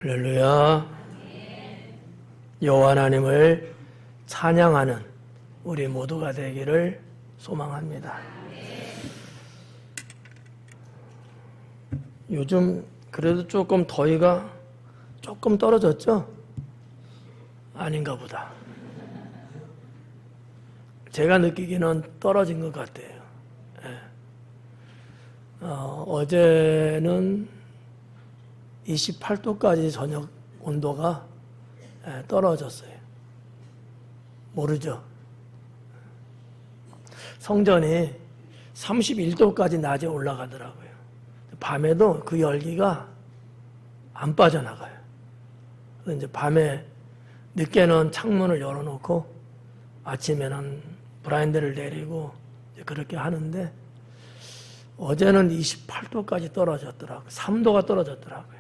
할렐루야. 여호와 하나님을 찬양하는 우리 모두가 되기를 소망합니다. 요즘 그래도 조금 더위가 조금 떨어졌죠? 아닌가 보다. 제가 느끼기는 떨어진 것 같아요. 어제는 28도까지 저녁 온도가 떨어졌어요. 모르죠? 성전이 31도까지 낮에 올라가더라고요. 밤에도 그 열기가 안 빠져나가요. 그래서 이제 밤에 늦게는 창문을 열어놓고 아침에는 브라인드를 내리고 그렇게 하는데 어제는 28도까지 떨어졌더라고요. 3도가 떨어졌더라고요.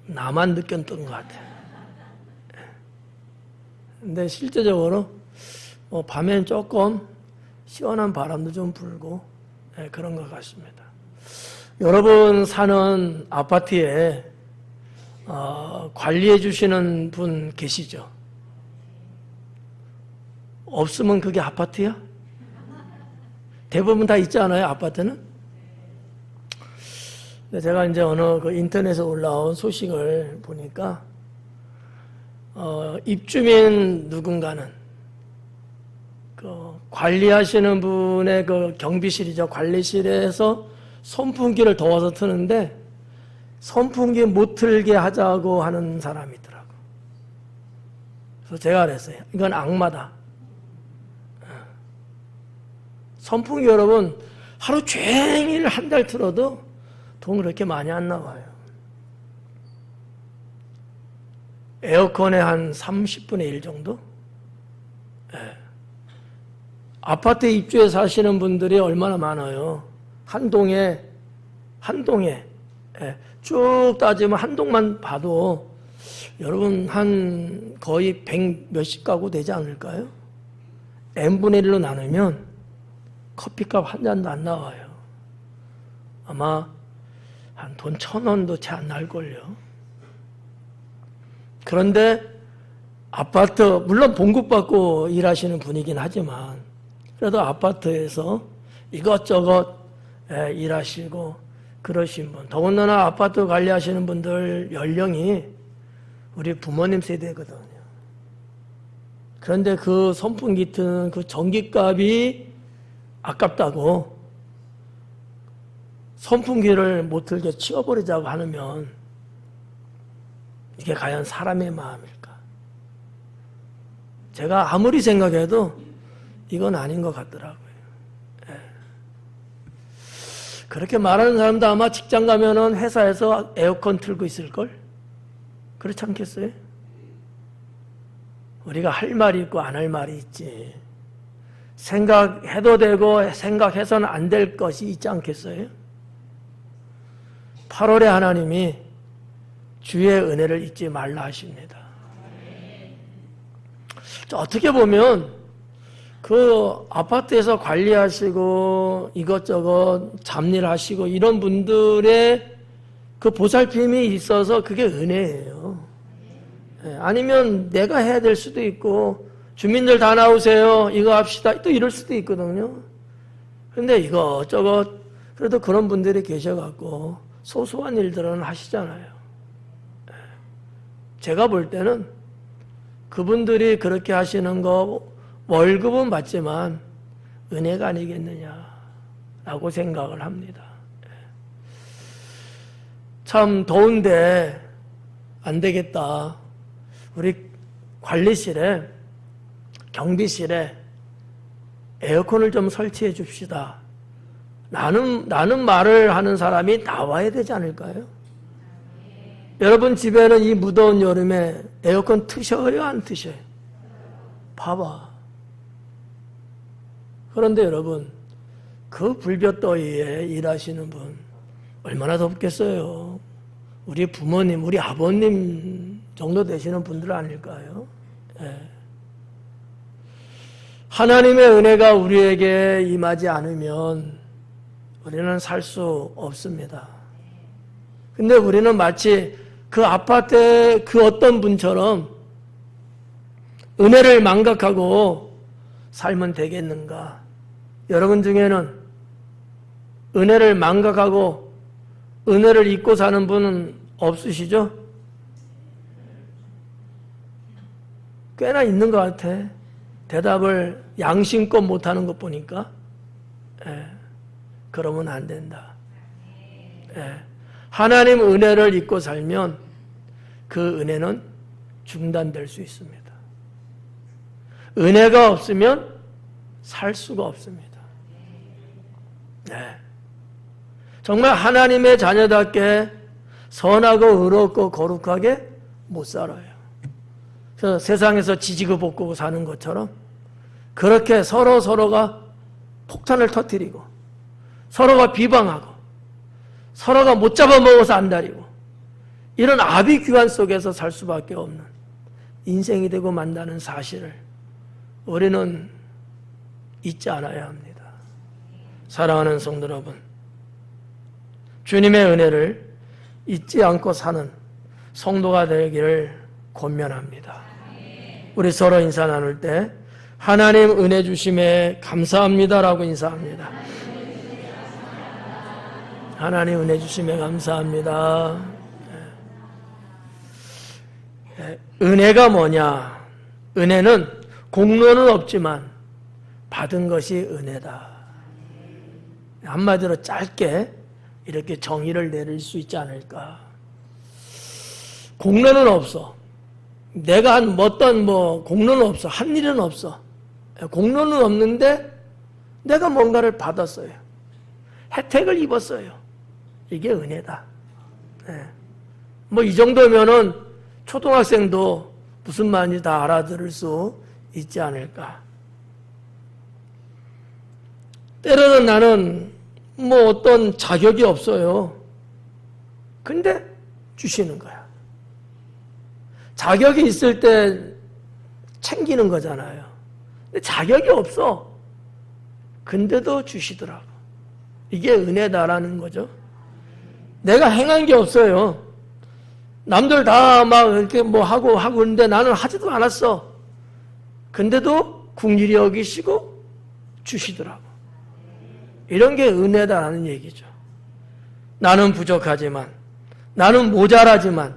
나만 느꼈던 것 같아요. 근데 실제적으로 밤엔 조금 시원한 바람도 좀 불고 그런 것 같습니다. 여러분 사는 아파트에 관리해 주시는 분 계시죠? 없으면 그게 아파트야? 대부분 다 있지 않아요, 아파트는? 제가 이제 어느 그 인터넷에 올라온 소식을 보니까, 입주민 누군가는 그 관리하시는 분의 그 경비실이죠. 관리실에서 선풍기를 더워서 트는데 선풍기 못 틀게 하자고 하는 사람이 있더라고. 그래서 제가 그랬어요. 이건 악마다. 선풍기 여러분 하루 종일 한 달 틀어도 돈 그렇게 많이 안 나와요. 에어컨의 한 30분의 1 정도? 아파트에 입주해 사시는 분들이 얼마나 많아요. 한 동에 쭉 따지면 한 동만 봐도 여러분 한 거의 100 몇십 가구 되지 않을까요? n분의 1로 나누면 커피값 한 잔도 안 나와요. 아마 한 돈 1,000원도 채 안 날걸요. 그런데 아파트, 물론 봉급받고 일하시는 분이긴 하지만 그래도 아파트에서 이것저것 일하시고 그러신 분, 더군다나 아파트 관리하시는 분들 연령이 우리 부모님 세대거든요. 그런데 그 선풍기 트는 그 전기값이 아깝다고 선풍기를 못 틀게 치워버리자고 하면 이게 과연 사람의 마음일까? 제가 아무리 생각해도 이건 아닌 것 같더라고요. 그렇게 말하는 사람도 아마 직장 가면은 회사에서 에어컨 틀고 있을걸? 그렇지 않겠어요? 우리가 할 말이 있고 안 할 말이 있지. 생각해도 되고 생각해서는 안 될 것이 있지 않겠어요? 8월에 하나님이 주의 은혜를 잊지 말라 하십니다. 어떻게 보면 그 아파트에서 관리하시고 이것저것 잡일하시고 이런 분들의 그 보살핌이 있어서 그게 은혜예요. 아니면 내가 해야 될 수도 있고 주민들 다 나오세요. 이거 합시다. 또 이럴 수도 있거든요. 그런데 이것저것 그래도 그런 분들이 계셔갖고 소소한 일들은 하시잖아요. 제가 볼 때는 그분들이 그렇게 하시는 거 월급은 받지만 은혜가 아니겠느냐라고 생각을 합니다. 참 더운데 안 되겠다. 우리 관리실에 경비실에 에어컨을 좀 설치해 줍시다. 나는 말을 하는 사람이 나와야 되지 않을까요? 여러분 집에는 이 무더운 여름에 에어컨 트셔요? 안 트셔요? 봐봐. 그런데 여러분 그 불볕더위에 일하시는 분 얼마나 덥겠어요? 우리 부모님, 우리 아버님 정도 되시는 분들 아닐까요? 하나님의 은혜가 우리에게 임하지 않으면 우리는 살 수 없습니다. 근데 우리는 마치 그 아파트의 그 어떤 분처럼 은혜를 망각하고 살면 되겠는가? 여러분 중에는 은혜를 망각하고 은혜를 잊고 사는 분은 없으시죠? 꽤나 있는 것 같아. 대답을 양심껏 못하는 것 보니까. 그러면 안 된다. 하나님 은혜를 잊고 살면 그 은혜는 중단될 수 있습니다. 은혜가 없으면 살 수가 없습니다. 정말 하나님의 자녀답게 선하고 의롭고 거룩하게 못 살아요. 그래서 세상에서 지지고 볶고 사는 것처럼 그렇게 서로가 폭탄을 터뜨리고 서로가 비방하고 서로가 못 잡아먹어서 안달이고 이런 아비규환 속에서 살 수밖에 없는 인생이 되고 만다는 사실을 우리는 잊지 않아야 합니다. 사랑하는 성도 여러분, 주님의 은혜를 잊지 않고 사는 성도가 되기를 권면합니다. 우리 서로 인사 나눌 때 하나님 은혜 주심에 감사합니다라고 인사합니다. 하나님 은혜 주심에 감사합니다. 은혜가 뭐냐? 은혜는 공로는 없지만 받은 것이 은혜다. 한마디로 짧게 이렇게 정의를 내릴 수 있지 않을까? 공로는 없어. 내가 한 어떤 공로는 없어. 한 일은 없어. 공로는 없는데 내가 뭔가를 받았어요. 혜택을 입었어요. 이게 은혜다. 이 정도면은 초등학생도 무슨 말인지 다 알아들을 수 있지 않을까. 때로는 나는 어떤 자격이 없어요. 근데 주시는 거야. 자격이 있을 때 챙기는 거잖아요. 근데 자격이 없어. 근데도 주시더라고. 이게 은혜다라는 거죠. 내가 행한 게 없어요. 남들 다 막 이렇게 하고 그러는데 나는 하지도 않았어. 근데도 긍휼히 여기시고 주시더라고. 이런 게 은혜다라는 얘기죠. 나는 부족하지만, 나는 모자라지만,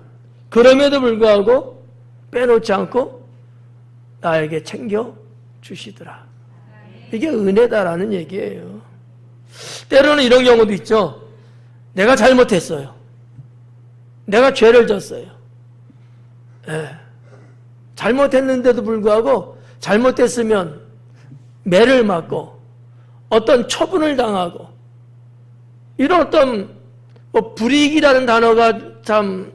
그럼에도 불구하고 빼놓지 않고 나에게 챙겨 주시더라. 이게 은혜다라는 얘기예요. 때로는 이런 경우도 있죠. 내가 잘못했어요. 내가 죄를 졌어요. 잘못했는데도 불구하고 잘못했으면 매를 맞고 어떤 처분을 당하고 이런 어떤 불이익이라는 단어가 참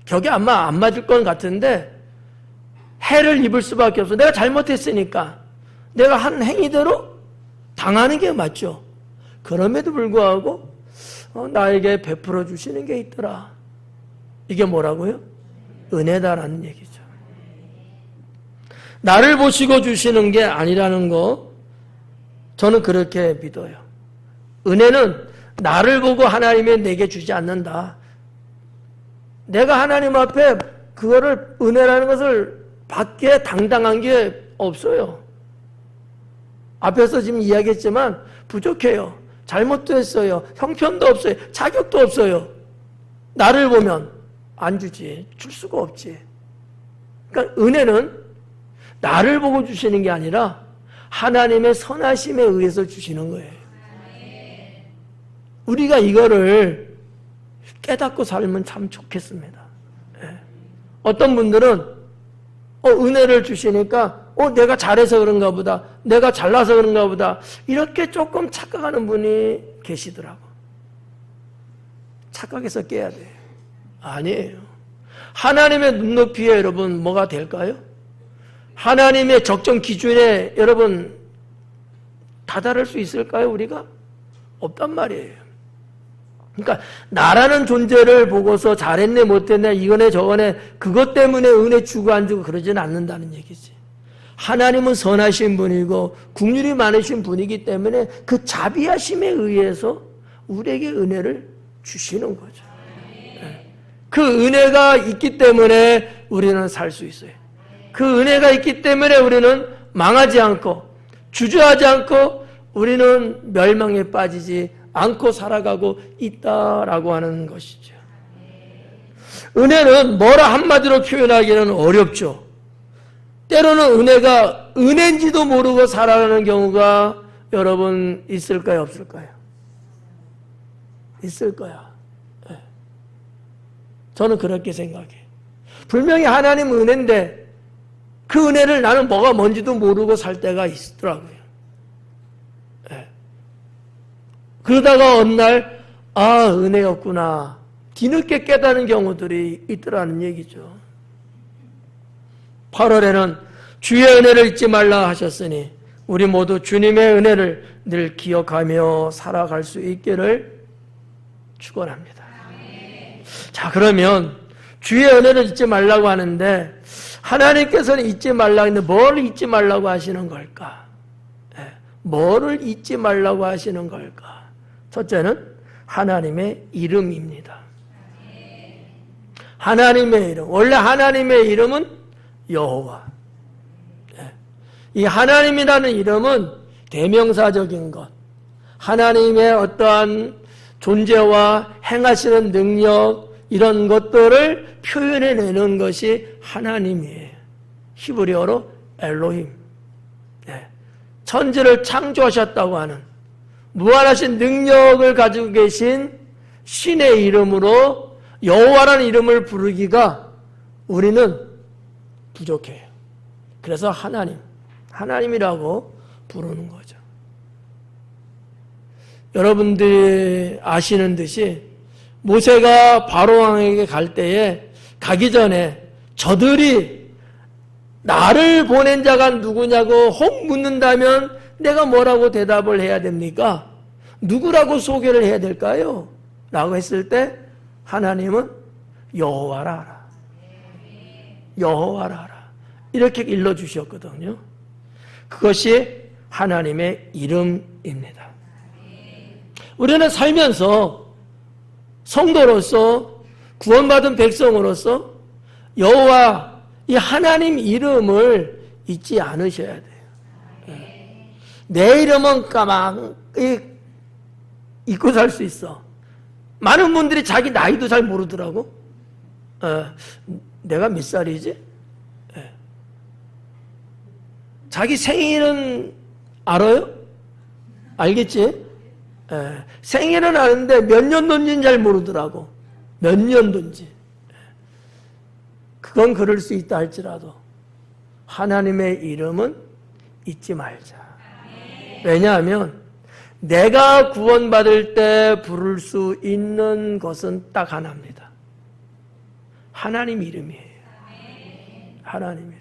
격이 아마 안 맞을 것 같은데 해를 입을 수밖에 없어. 내가 잘못했으니까 내가 한 행위대로 당하는 게 맞죠. 그럼에도 불구하고 나에게 베풀어 주시는 게 있더라. 이게 뭐라고요? 은혜다라는 얘기죠. 나를 보시고 주시는 게 아니라는 거 저는 그렇게 믿어요. 은혜는 나를 보고 하나님이 내게 주지 않는다. 내가 하나님 앞에 그거를 은혜라는 것을 받기에 당당한 게 없어요. 앞에서 지금 이야기했지만 부족해요. 잘못도 했어요. 형편도 없어요. 자격도 없어요. 나를 보면 안 주지. 줄 수가 없지. 그러니까 은혜는 나를 보고 주시는 게 아니라 하나님의 선하심에 의해서 주시는 거예요. 우리가 이거를 깨닫고 살면 참 좋겠습니다. 어떤 분들은 은혜를 주시니까 내가 잘해서 그런가 보다, 내가 잘나서 그런가 보다 이렇게 조금 착각하는 분이 계시더라고. 착각해서 깨야 돼요. 아니에요. 하나님의 눈높이에 여러분 뭐가 될까요? 하나님의 적정 기준에 여러분 다다를 수 있을까요? 우리가? 없단 말이에요. 그러니까 나라는 존재를 보고서 잘했네 못했네 이거네 저거네 그것 때문에 은혜 주고 안 주고 그러지는 않는다는 얘기지. 하나님은 선하신 분이고 긍휼이 많으신 분이기 때문에 그 자비하심에 의해서 우리에게 은혜를 주시는 거죠. 네. 그 은혜가 있기 때문에 우리는 살 수 있어요. 그 은혜가 있기 때문에 우리는 망하지 않고 주저하지 않고 우리는 멸망에 빠지지 않고 살아가고 있다라고 하는 것이죠. 은혜는 뭐라 한마디로 표현하기는 어렵죠. 때로는 은혜가 은혜인지도 모르고 살아가는 경우가 여러분 있을까요, 없을까요? 있을 거야. 네. 저는 그렇게 생각해요. 분명히 하나님 은혜인데 그 은혜를 나는 뭐가 뭔지도 모르고 살 때가 있더라고요. 네. 그러다가 어느 날 은혜였구나 뒤늦게 깨닫는 경우들이 있더라는 얘기죠. 8월에는 주의 은혜를 잊지 말라 하셨으니 우리 모두 주님의 은혜를 늘 기억하며 살아갈 수 있기를 축원합니다. 자, 그러면 주의 은혜를 잊지 말라고 하는데 하나님께서는 잊지 말라고 했는데 뭘 잊지 말라고 하시는 걸까? 뭐를 잊지 말라고 하시는 걸까? 첫째는 하나님의 이름입니다. 하나님의 이름. 원래 하나님의 이름은 여호와. 이 하나님이라는 이름은 대명사적인 것, 하나님의 어떠한 존재와 행하시는 능력 이런 것들을 표현해내는 것이 하나님이에요. 히브리어로 엘로힘. 천지를 창조하셨다고 하는 무한하신 능력을 가지고 계신 신의 이름으로 여호와라는 이름을 부르기가 우리는 부족해요. 그래서 하나님이라고 부르는 거죠. 여러분들이 아시는 듯이 모세가 바로왕에게 갈 때에 가기 전에 저들이 나를 보낸 자가 누구냐고 혹 묻는다면 내가 뭐라고 대답을 해야 됩니까? 누구라고 소개를 해야 될까요? 라고 했을 때 하나님은 여호와라 하라. 여호와라 하라. 이렇게 일러주셨거든요. 그것이 하나님의 이름입니다. 우리는 살면서 성도로서 구원받은 백성으로서 여호와 이 하나님 이름을 잊지 않으셔야 돼요. 내 이름은 까마귀 잊고 살 수 있어. 많은 분들이 자기 나이도 잘 모르더라고. 내가 몇 살이지? 자기 생일은 알아요? 알겠지? 생일은 아는데 몇 년도인지는 잘 모르더라고. 몇 년도인지. 그건 그럴 수 있다 할지라도 하나님의 이름은 잊지 말자. 왜냐하면 내가 구원받을 때 부를 수 있는 것은 딱 하나입니다. 하나님 이름이에요. 하나님 이름.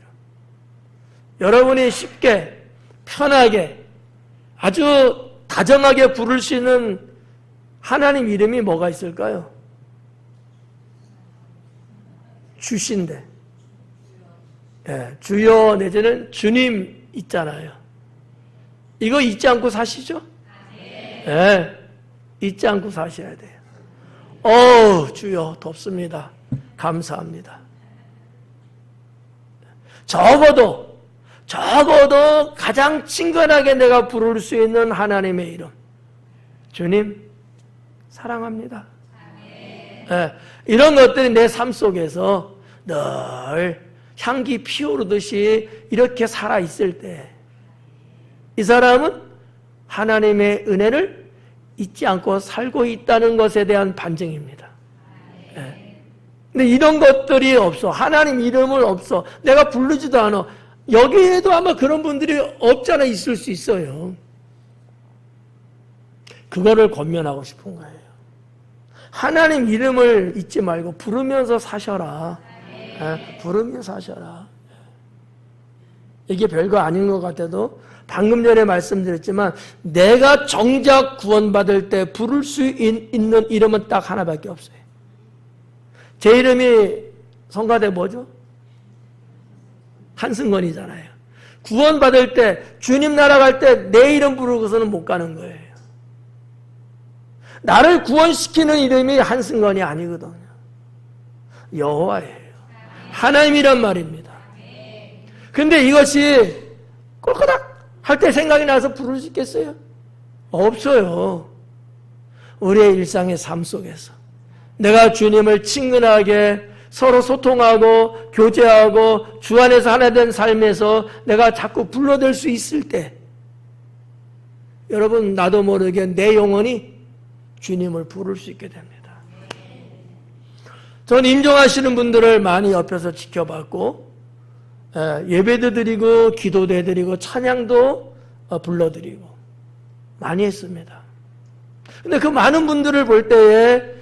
여러분이 쉽게 편하게 아주 다정하게 부를 수 있는 하나님 이름이 뭐가 있을까요? 주신데, 주여 내지는 주님 있잖아요. 이거 잊지 않고 사시죠? 잊지 않고 사셔야 돼요. 주여 덥습니다. 감사합니다. 적어도 가장 친근하게 내가 부를 수 있는 하나님의 이름. 주님, 사랑합니다. 이런 것들이 내 삶 속에서 늘 향기 피어오르듯이 이렇게 살아있을 때, 이 사람은 하나님의 은혜를 잊지 않고 살고 있다는 것에 대한 반증입니다. 근데 이런 것들이 없어. 하나님 이름을 없어. 내가 부르지도 않아. 여기에도 아마 그런 분들이 없잖아 있을 수 있어요. 그거를 권면하고 싶은 거예요. 하나님 이름을 잊지 말고 부르면서 사셔라. 부르면서 사셔라. 이게 별거 아닌 것 같아도 방금 전에 말씀드렸지만 내가 정작 구원받을 때 부를 수 있는 이름은 딱 하나밖에 없어요. 제 이름이 성가대 뭐죠? 한승건이잖아요. 구원받을 때 주님 나라 갈 때 내 이름 부르고서는 못 가는 거예요. 나를 구원시키는 이름이 한승건이 아니거든요. 여호와예요. 하나님이란 말입니다. 근데 이것이 꼴까닥 할 때 생각이 나서 부를 수 있겠어요? 없어요. 우리의 일상의 삶 속에서 내가 주님을 친근하게 서로 소통하고 교제하고 주 안에서 하나 된 삶에서 내가 자꾸 불러댈 수 있을 때 여러분 나도 모르게 내 영혼이 주님을 부를 수 있게 됩니다. 전 임종하시는 분들을 많이 옆에서 지켜봤고 예배도 드리고 기도도 해드리고 찬양도 불러드리고 많이 했습니다. 근데 그 많은 분들을 볼 때에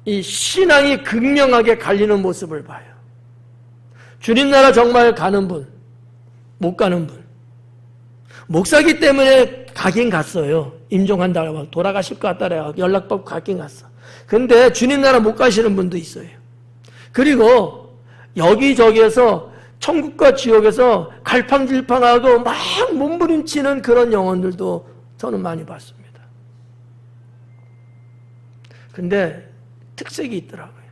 이 신앙이 극명하게 갈리는 모습을 봐요. 주님 나라 정말 가는 분, 못 가는 분. 목사기 때문에 가긴 갔어요. 임종한다고 돌아가실 것 같다래 연락 받고 가긴 갔어. 근데 주님 나라 못 가시는 분도 있어요. 그리고 여기저기에서 천국과 지옥에서 갈팡질팡하고 막 몸부림치는 그런 영혼들도 저는 많이 봤습니다. 근데 특색이 있더라고요.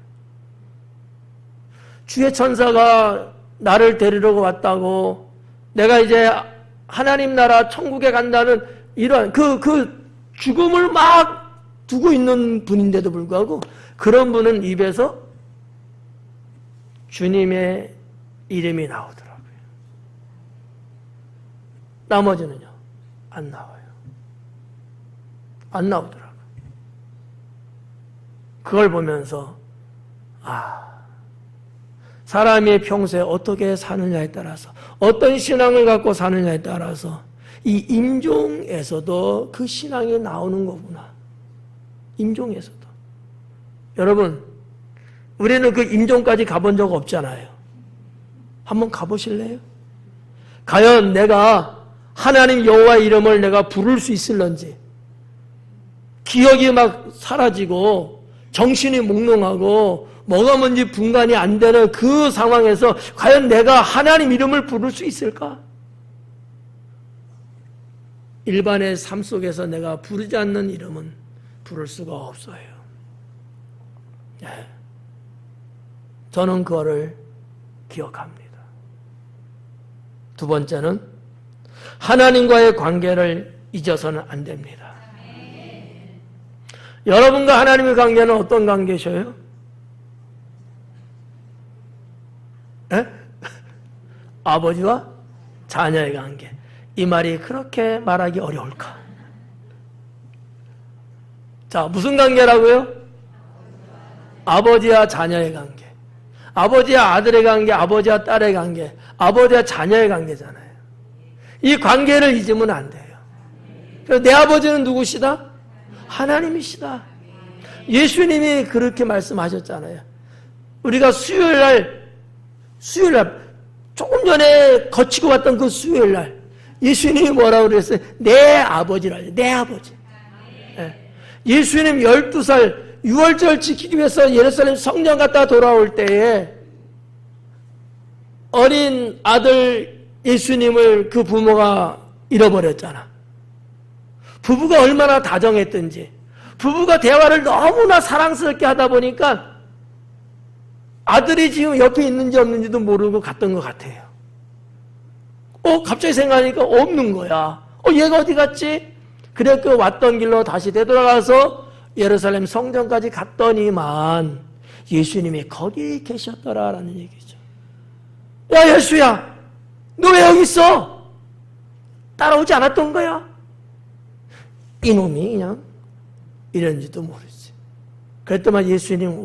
주의 천사가 나를 데리러 왔다고 내가 이제 하나님 나라 천국에 간다는 이런 그 죽음을 막 두고 있는 분인데도 불구하고 그런 분은 입에서 주님의 이름이 나오더라고요. 나머지는요, 안 나와요. 안 나오더라고요. 그걸 보면서 사람이 평소에 어떻게 사느냐에 따라서 어떤 신앙을 갖고 사느냐에 따라서 이 임종에서도 그 신앙이 나오는 거구나. 임종에서도. 여러분 우리는 그 임종까지 가본 적 없잖아요. 한번 가보실래요? 과연 내가 하나님 여호와 이름을 내가 부를 수 있을런지 기억이 막 사라지고 정신이 몽롱하고 뭐가 뭔지 분간이 안 되는 그 상황에서 과연 내가 하나님 이름을 부를 수 있을까? 일반의 삶 속에서 내가 부르지 않는 이름은 부를 수가 없어요. 네. 저는 그거를 기억합니다. 두 번째는 하나님과의 관계를 잊어서는 안 됩니다. 여러분과 하나님의 관계는 어떤 관계셔요? 에? 아버지와 자녀의 관계. 이 말이 그렇게 말하기 어려울까? 자, 무슨 관계라고요? 아버지와 자녀의 관계. 아버지와 아들의 관계, 아버지와 딸의 관계, 아버지와 자녀의 관계잖아요. 이 관계를 잊으면 안 돼요. 내 아버지는 누구시다? 하나님이시다. 예수님이 그렇게 말씀하셨잖아요. 우리가 수요일날 조금 전에 거치고 왔던 그 수요일날 예수님이 뭐라고 그랬어요? 내 아버지라. 내 아버지. 예수님 12살 6월절 지키기 위해서 예루살렘 성전 갔다 돌아올 때에 어린 아들 예수님을 그 부모가 잃어버렸잖아. 부부가 얼마나 다정했든지 부부가 대화를 너무나 사랑스럽게 하다 보니까 아들이 지금 옆에 있는지 없는지도 모르고 갔던 것 같아요. 갑자기 생각하니까 없는 거야. 얘가 어디 갔지? 그래 그 왔던 길로 다시 되돌아가서 예루살렘 성전까지 갔더니만 예수님이 거기 계셨더라라는 얘기죠. 야 예수야, 너 왜 여기 있어? 따라오지 않았던 거야? 이놈이 그냥 이런지도 모르지. 그랬더만 예수님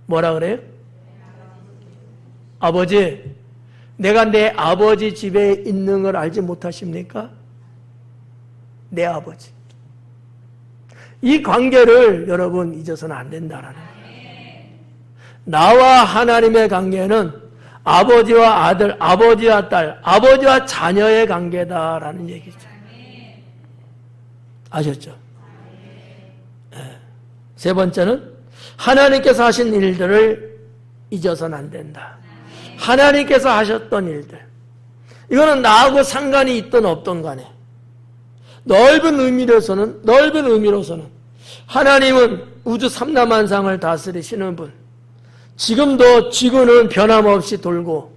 뭐라 그래요? 아버지, 내가 내 아버지 집에 있는 걸 알지 못하십니까? 내 아버지. 이 관계를 여러분 잊어서는 안 된다라는 거예요. 나와 하나님의 관계는 아버지와 아들, 아버지와 딸, 아버지와 자녀의 관계다라는 얘기죠. 아셨죠? 네. 세 번째는 하나님께서 하신 일들을 잊어서는 안 된다. 하나님께서 하셨던 일들. 이거는 나하고 상관이 있든 없든 간에 넓은 의미로서는 하나님은 우주 삼라만상을 다스리시는 분, 지금도 지구는 변함없이 돌고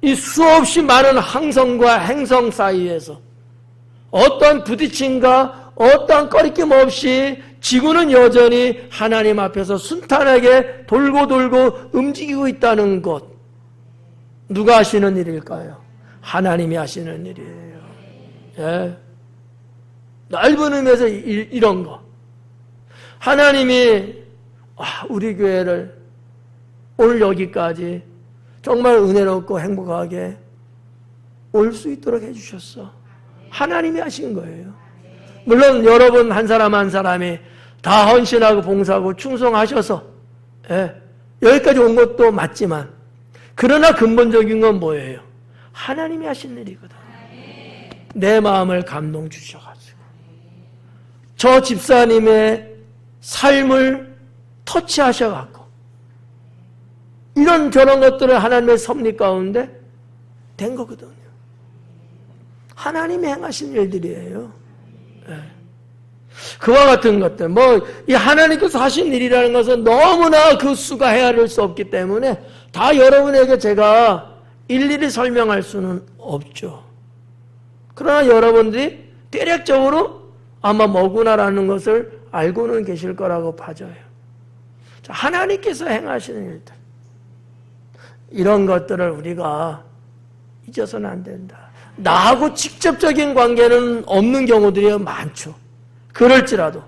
이 수없이 많은 항성과 행성 사이에서 어떠한 부딪힘과 어떠한 꺼리낌 없이 지구는 여전히 하나님 앞에서 순탄하게 돌고 돌고 움직이고 있다는 것. 누가 하시는 일일까요? 하나님이 하시는 일이에요. 예. 넓은 의미에서 이런 거. 하나님이 우리 교회를 오늘 여기까지 정말 은혜롭고 행복하게 올 수 있도록 해주셨어. 하나님이 하신 거예요. 물론 여러분 한 사람 한 사람이 다 헌신하고 봉사하고 충성하셔서 여기까지 온 것도 맞지만 그러나 근본적인 건 뭐예요? 하나님이 하신 일이거든. 내 마음을 감동 주셔가지고 저 집사님의 삶을 터치하셔갖고 이런 저런 것들을 하나님의 섭리 가운데 된 거거든요. 하나님이 행하신 일들이에요. 그와 같은 것들, 이 하나님께서 하신 일이라는 것은 너무나 그 수가 헤아릴 수 없기 때문에 다 여러분에게 제가 일일이 설명할 수는 없죠. 그러나 여러분들이 대략적으로 아마 뭐구나라는 것을 알고는 계실 거라고 봐져요. 하나님께서 행하시는 일들, 이런 것들을 우리가 잊어서는 안 된다. 나하고 직접적인 관계는 없는 경우들이 많죠. 그럴지라도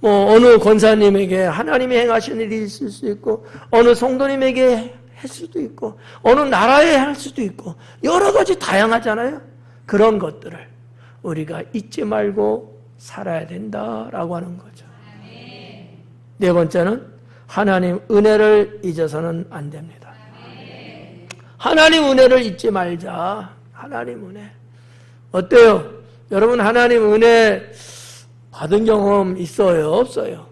어느 권사님에게 하나님이 행하신 일이 있을 수 있고 어느 성도님에게 할 수도 있고 어느 나라에 할 수도 있고 여러 가지 다양하잖아요. 그런 것들을 우리가 잊지 말고 살아야 된다라고 하는 거죠. 네 번째는 하나님 은혜를 잊어서는 안 됩니다. 하나님 은혜를 잊지 말자. 하나님 은혜. 어때요? 여러분 하나님 은혜 받은 경험 있어요? 없어요?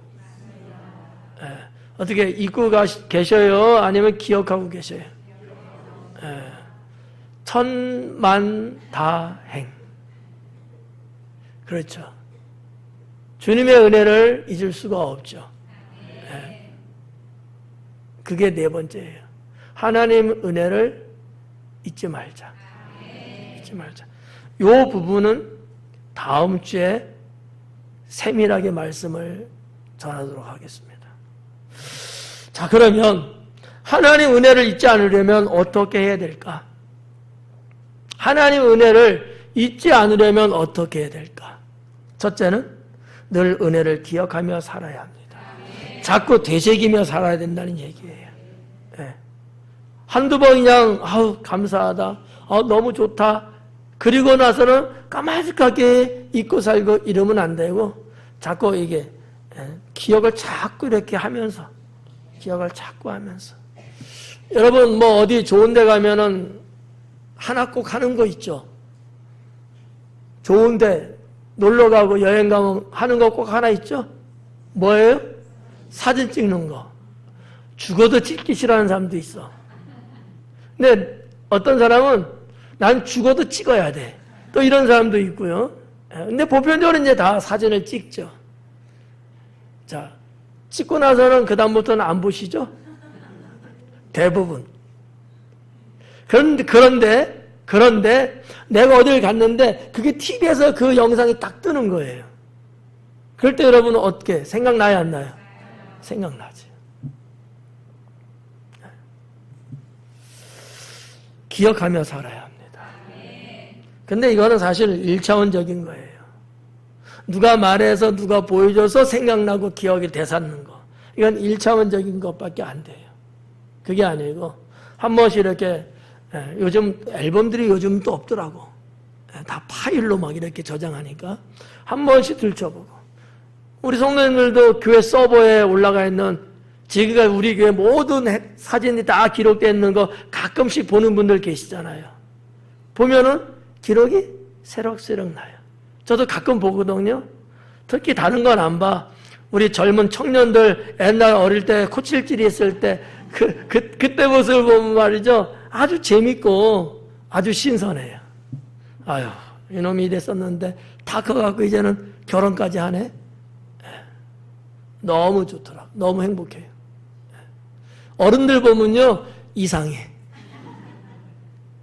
어떻게 잊고 계셔요? 아니면 기억하고 계셔요? 천만다행. 그렇죠. 주님의 은혜를 잊을 수가 없죠. 그게 네 번째예요. 하나님 은혜를 잊지 말자. 잊지 말자. 이 부분은 다음 주에 세밀하게 말씀을 전하도록 하겠습니다. 자, 그러면 하나님 은혜를 잊지 않으려면 어떻게 해야 될까? 하나님 은혜를 잊지 않으려면 어떻게 해야 될까? 첫째는 늘 은혜를 기억하며 살아야 합니다. 자꾸 되새기며 살아야 된다는 얘기예요. 한두 번 그냥 감사하다, 너무 좋다, 그리고 나서는 까마득하게 잊고 살고 이러면 안 되고 자꾸 이게 기억을 자꾸 이렇게 하면서 기억을 자꾸 하면서 여러분 어디 좋은 데 가면은 하나 꼭 하는 거 있죠. 좋은 데 놀러 가고 여행 가면 하는 거 꼭 하나 있죠. 뭐예요? 사진 찍는 거. 죽어도 찍기 싫어하는 사람도 있어. 근데 어떤 사람은 난 죽어도 찍어야 돼. 또 이런 사람도 있고요. 근데 보편적으로 이제 다 사진을 찍죠. 자, 찍고 나서는 그다음부터는 안 보시죠? 대부분. 그런데 내가 어딜 갔는데 그게 TV에서 그 영상이 딱 뜨는 거예요. 그럴 때 여러분은 어떻게 생각나요, 안 나요? 생각나지. 기억하며 살아야 합니다. 근데 이거는 사실 1차원적인 거예요. 누가 말해서 누가 보여줘서 생각나고 기억이 되살는 거. 이건 1차원적인 것밖에 안 돼요. 그게 아니고 한 번씩 이렇게 요즘 앨범들이 요즘 또 없더라고. 다 파일로 막 이렇게 저장하니까 한 번씩 들춰보고 우리 성도님들도 교회 서버에 올라가 있는 지금까지 우리 교회 모든 사진이 다 기록되어 있는 거 가끔씩 보는 분들 계시잖아요. 보면은 기록이 새록새록 나요. 저도 가끔 보거든요. 특히 다른 건 안 봐. 우리 젊은 청년들 옛날 어릴 때 코칠질이 있을 때 그때 모습을 보면 말이죠. 아주 재밌고 아주 신선해요. 아유, 이놈이 이랬었는데 다 커갖고 이제는 결혼까지 하네. 너무 좋더라. 너무 행복해요. 어른들 보면요 이상해.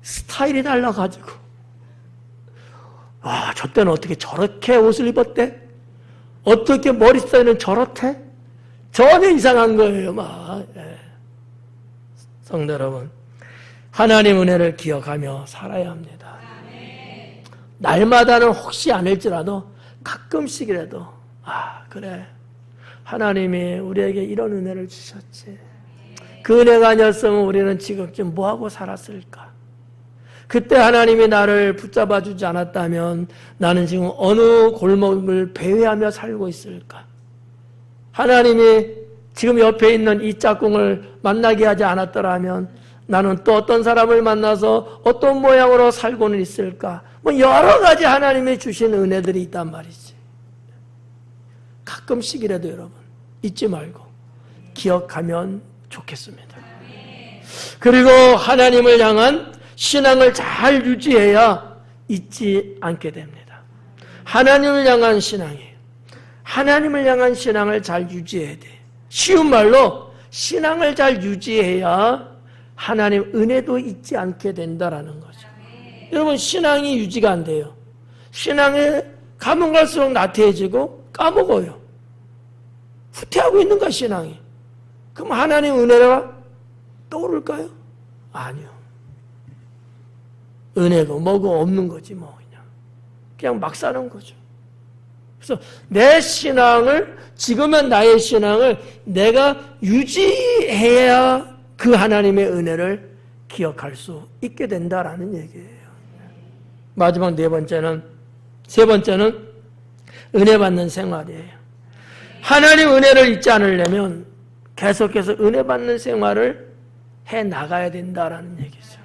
스타일이 달라가지고 저 때는 어떻게 저렇게 옷을 입었대? 어떻게 머리 스타일은 저렇대? 전혀 이상한 거예요 막. 성도 여러분, 하나님 은혜를 기억하며 살아야 합니다. 날마다는 혹시 아닐지라도 가끔씩이라도 그래 하나님이 우리에게 이런 은혜를 주셨지. 그 은혜가 아니었으면 우리는 지금쯤 뭐하고 살았을까? 그때 하나님이 나를 붙잡아 주지 않았다면 나는 지금 어느 골목을 배회하며 살고 있을까? 하나님이 지금 옆에 있는 이 짝꿍을 만나게 하지 않았더라면 나는 또 어떤 사람을 만나서 어떤 모양으로 살고는 있을까? 뭐 여러 가지 하나님이 주신 은혜들이 있단 말이지. 가끔씩이라도 여러분 잊지 말고 기억하면 좋겠습니다. 그리고 하나님을 향한 신앙을 잘 유지해야 잊지 않게 됩니다. 하나님을 향한 신앙이에요. 하나님을 향한 신앙을 잘 유지해야 돼. 쉬운 말로 신앙을 잘 유지해야 하나님 은혜도 잊지 않게 된다라는 거죠. 여러분 신앙이 유지가 안 돼요. 신앙에 가면 갈수록 나태해지고 까먹어요. 후퇴하고 있는 거야 신앙이. 그럼 하나님 은혜가 떠오를까요? 아니요. 은혜고 뭐고 없는 거지 뭐 그냥 막 사는 거죠. 그래서 내 신앙을 지금은 나의 신앙을 내가 유지해야 그 하나님의 은혜를 기억할 수 있게 된다라는 얘기예요. 마지막 세 번째는 은혜 받는 생활이에요. 하나님 은혜를 잊지 않으려면 계속해서 은혜 받는 생활을 해 나가야 된다라는 얘기죠.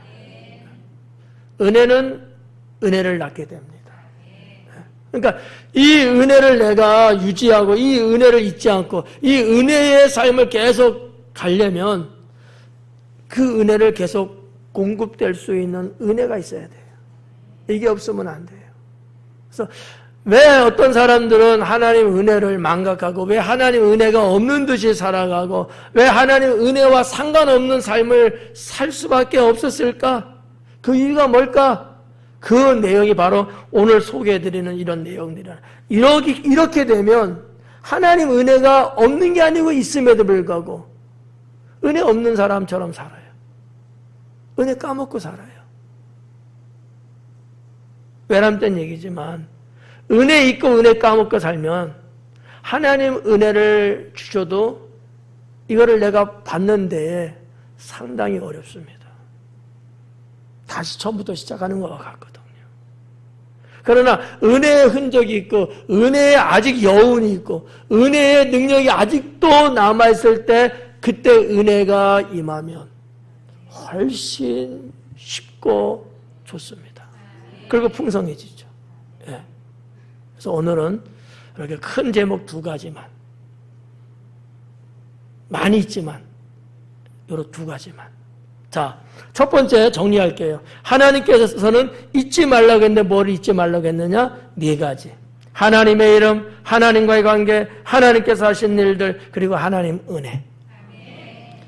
은혜는 은혜를 낳게 됩니다. 그러니까 이 은혜를 내가 유지하고 이 은혜를 잊지 않고 이 은혜의 삶을 계속 가려면 그 은혜를 계속 공급될 수 있는 은혜가 있어야 돼요. 이게 없으면 안 돼요. 그래서 왜 어떤 사람들은 하나님 은혜를 망각하고 왜 하나님 은혜가 없는 듯이 살아가고 왜 하나님 은혜와 상관없는 삶을 살 수밖에 없었을까? 그 이유가 뭘까? 그 내용이 바로 오늘 소개해드리는 이런 내용들이라. 이렇게 되면 하나님 은혜가 없는 게 아니고 있음에도 불구하고 은혜 없는 사람처럼 살아요. 은혜 까먹고 살아요. 외람된 얘기지만 은혜 있고 은혜 까먹고 살면 하나님 은혜를 주셔도 이거를 내가 받는데 상당히 어렵습니다. 다시 처음부터 시작하는 것 같거든요. 그러나 은혜의 흔적이 있고 은혜의 아직 여운이 있고 은혜의 능력이 아직도 남아있을 때 그때 은혜가 임하면 훨씬 쉽고 좋습니다. 그리고 풍성해지죠. 예. 그래서 오늘은 이렇게 큰 제목 2가지만 많이 있지만 요런 2가지만 자, 첫 번째 정리할게요. 하나님께서는 잊지 말라고 했는데 뭘 잊지 말라고 했느냐? 4가지. 하나님의 이름, 하나님과의 관계, 하나님께서 하신 일들, 그리고 하나님 은혜.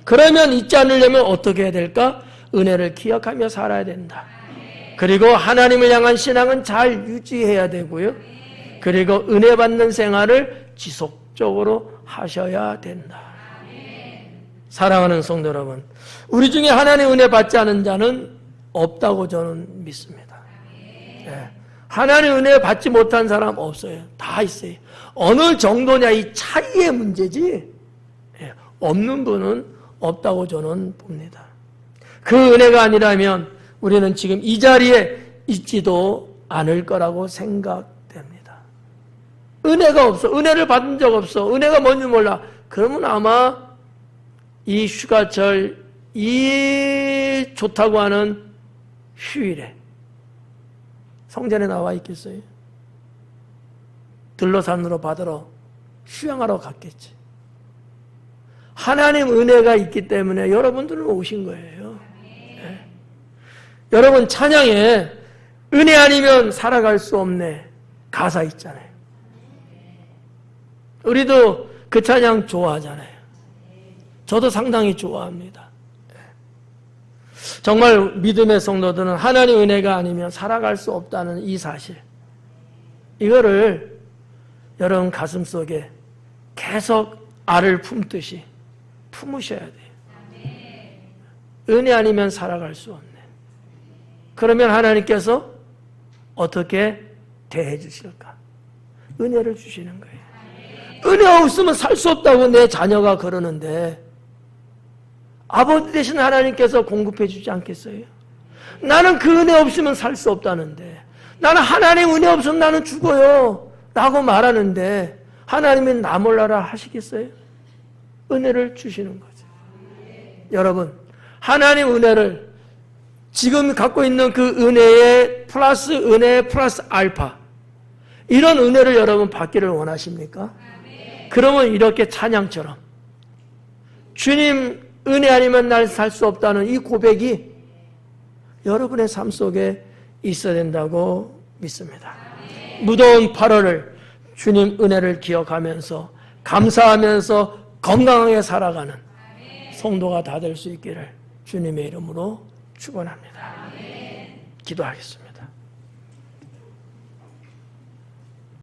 그러면 잊지 않으려면 어떻게 해야 될까? 은혜를 기억하며 살아야 된다. 그리고 하나님을 향한 신앙은 잘 유지해야 되고요. 그리고 은혜 받는 생활을 지속적으로 하셔야 된다. 사랑하는 성도 여러분, 우리 중에 하나님 은혜 받지 않은 자는 없다고 저는 믿습니다. 네. 하나님 은혜 받지 못한 사람 없어요. 다 있어요. 어느 정도냐 이 차이의 문제지 네. 없는 분은 없다고 저는 봅니다. 그 은혜가 아니라면 우리는 지금 이 자리에 있지도 않을 거라고 생각됩니다. 은혜가 없어. 은혜를 받은 적 없어. 은혜가 뭔지 몰라. 그러면 아마 이 휴가철 이 좋다고 하는 휴일에 성전에 나와 있겠어요? 들러산으로 받으러 휴양하러 갔겠지. 하나님 은혜가 있기 때문에 여러분들은 오신 거예요. 네. 여러분 찬양에 은혜 아니면 살아갈 수 없네 가사 있잖아요. 우리도 그 찬양 좋아하잖아요. 저도 상당히 좋아합니다. 정말 믿음의 성도들은 하나님의 은혜가 아니면 살아갈 수 없다는 이 사실, 이거를 여러분 가슴속에 계속 알을 품듯이 품으셔야 돼요. 은혜 아니면 살아갈 수 없네. 그러면 하나님께서 어떻게 대해 주실까? 은혜를 주시는 거예요. 은혜 없으면 살 수 없다고 내 자녀가 그러는데 아버지 되신 하나님께서 공급해 주지 않겠어요? 나는 그 은혜 없으면 살 수 없다는데, 나는 하나님 은혜 없으면 나는 죽어요 라고 말하는데 하나님은 나 몰라라 하시겠어요? 은혜를 주시는 거죠. 여러분, 하나님 은혜를 지금 갖고 있는 그 은혜에 플러스 은혜 플러스 알파, 이런 은혜를 여러분 받기를 원하십니까? 그러면 이렇게 찬양처럼 주님 은혜 아니면 날 살 수 없다는 이 고백이 여러분의 삶 속에 있어야 된다고 믿습니다. 무더운 8월을 주님 은혜를 기억하면서 감사하면서 건강하게 살아가는 성도가 다 될 수 있기를 주님의 이름으로 축원합니다. 기도하겠습니다.